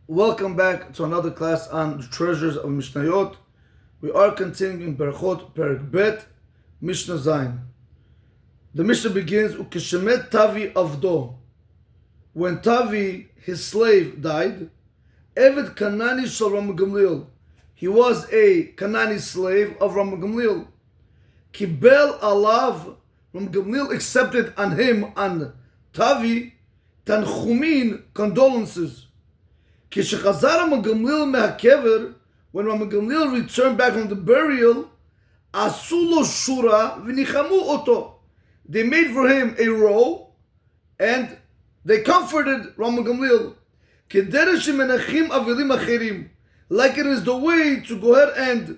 Welcome back to another class on the Treasures of Mishnayot. We are continuing Berachot Perek Bet, Mishna Zayin. The Mishnah begins, Ukeshemet Tavi Avdo. When Tavi, his slave, died, Eved Kanani Shal Ram Gamliel. He was a Kanani slave of Ram Gamliel. Kibel Alav, Ram Gamliel accepted on him, on Tavi, Tanchumin, condolences. כשחזר רם גמליאל מהקבר, when Ram Gamliel returned back from the burial, עשו לו שורה וניחמו אותו. They made for him a row and they comforted Ram Gamliel. כדרך שמנחים אבלים אחרים, like it is the way to go ahead and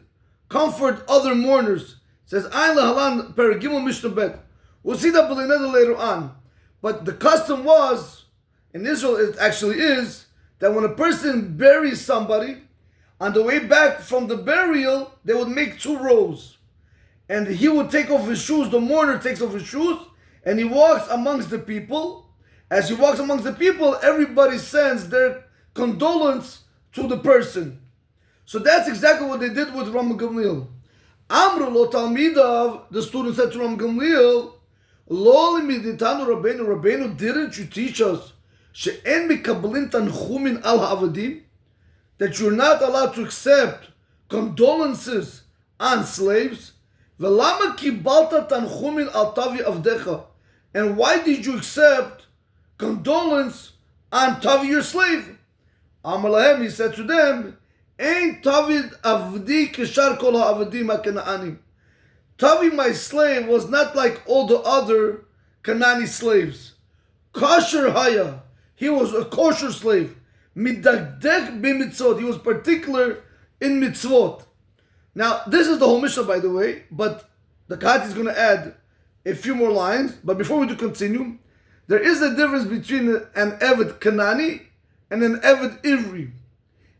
comfort other mourners. It says, Ayin lahalan Perek Gimel Mishnah Bet. We'll see that later on. But the custom was, in Israel it actually is, that when a person buries somebody, on the way back from the burial, they would make two rows. And he would take off his shoes, the mourner takes off his shoes, and he walks amongst the people. As he walks amongst the people, everybody sends their condolence to the person. So that's exactly what they did with Ram Gamliel. Amru lo talmidav, the student said to Ram Gamliel, Lo limiditanu Rabbeinu, didn't you teach us שאין מקבלים תנחומים על העבדים, that you're not allowed to accept condolences on slaves? ולמה קיבלת תנחומים על תבי עבדיך? And why did you accept condolence on Tavi, your slave? אמר להם, he said to them, אין תבי עבדי כשאר כל העבדים הכנענים. Tavi, my slave, was not like all the other Canaanite slaves. Kosher haya. He was a kosher slave. Midagdek b'mitzvot. He was particular in mitzvot. Now, this is the whole Mishnah, by the way, but the Kati is going to add a few more lines. But before we do continue, there is a difference between an Eved Kanani and an Eved Ivri.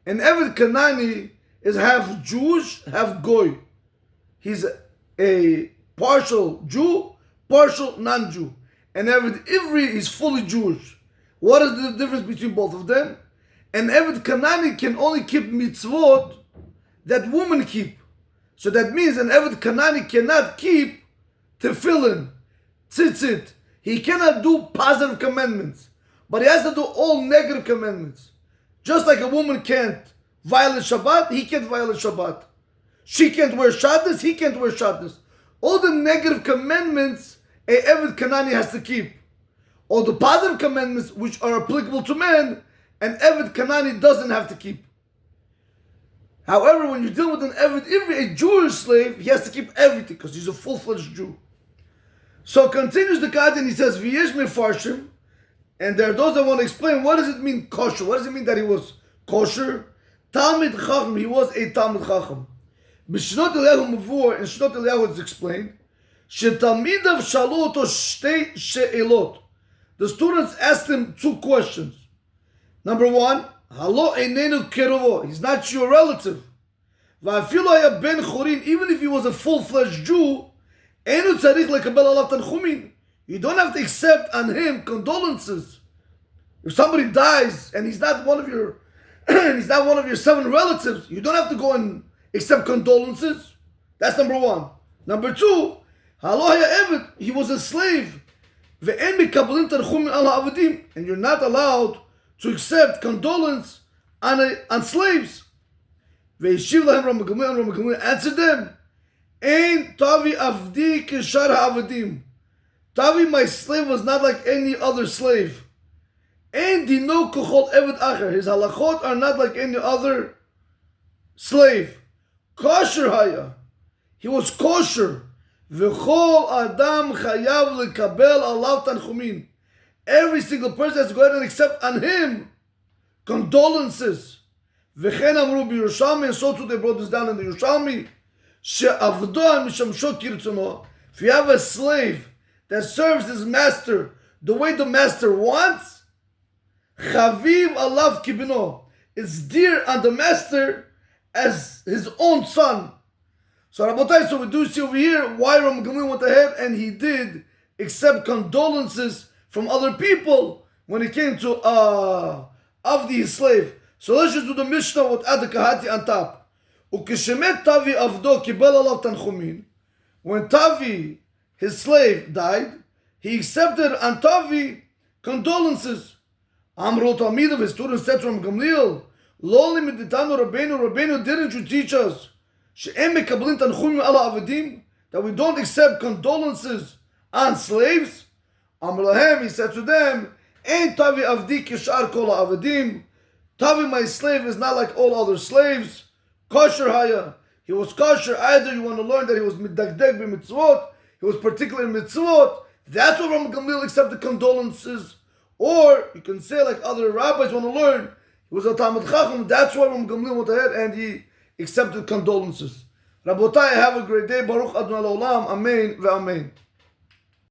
An Eved Kanani is half Jewish, half Goy. He's a partial Jew, partial non-Jew. And Eved Ivri is fully Jewish. What is the difference between both of them? An Eved Kanani can only keep mitzvot that women keep. So that means an Eved Kanani cannot keep tefillin, tzitzit. He cannot do positive commandments. But he has to do all negative commandments. Just like a woman can't violate Shabbat, he can't violate Shabbat. She can't wear Shaddus, he can't wear Shaddus. All the negative commandments a Eved Kanani has to keep. All the positive commandments which are applicable to men, an Eved Kanani doesn't have to keep. However, when you deal with an Eved Ivri, a Jewish slave, he has to keep everything because he's a full-fledged Jew. So continues the Kadi and he says, V'yesh mefarshim, and there are those that want to explain, what does it mean kosher? What does it mean that he was kosher? Talmid Chacham, he was a Talmid Chacham. B'shnot Eliyahu Mavur, in Shnot Eliyahu it's explained, shetalmidav shalu oto shtei she'elot. The students asked him two questions. Number one, Halo einenu kerovo. He's not your relative. Va'afilu haya ben chorin. Even if he was a full-fledged Jew, einu tzarich lekabel alav tanchumin. You don't have to accept on him condolences. If somebody dies and he's not one of your, he's not one of your 7 relatives, you don't have to go and accept condolences. That's number one. Number two, Halo haya eved. He was a slave. And you're not allowed to accept condolence on slaves. Ram Gamliel answered them, Tavi, my slave, was not like any other slave. His halachot are not like any other slave. Kosher haya. He was kosher. V'chol adam chayav lekabel alav tanchumin. Every single person has to go ahead and accept on him condolences. V'chen amru b'Yerushalmi, and so too they brought this down in the Yerushalmi. She'avdo mishamsho kirtzono. If you have a slave that serves his master the way the master wants, chaviv alav kibno. It's dear on the master as his own son. So Rabotai, so we do see over here why Ram Gamliel went ahead and he did accept condolences from other people when it came to Avdi, his slave. So let's just do the Mishnah with Ad Kahati on top. Ukeshemet Tavi Avdo Kibel Alav Tanchumin. When Tavi, his slave, died, he accepted on Tavi condolences. Amrul Talmid of his students said from Gamliel, Lo limititanu Rabbeinu, didn't you teach us she'em mekablin tanchumim ala avadim, that we don't accept condolences on slaves? Amr lahem, he said to them, Ein Tavi avdi kishar kol avadim. Tavi, my slave, is not like all other slaves. Kosher haya. He was kosher. Either you want to learn that he was midagdeg b'mitzvot, he was particular in mitzvot. That's why Ram Gamliel accepted condolences. Or you can say like other rabbis want to learn, he was a Talmud Chacham. That's why Ram Gamliel went ahead and he accepted condolences. Rabotai, have a great day. Baruch Adonai Olam. Amen ve'amen.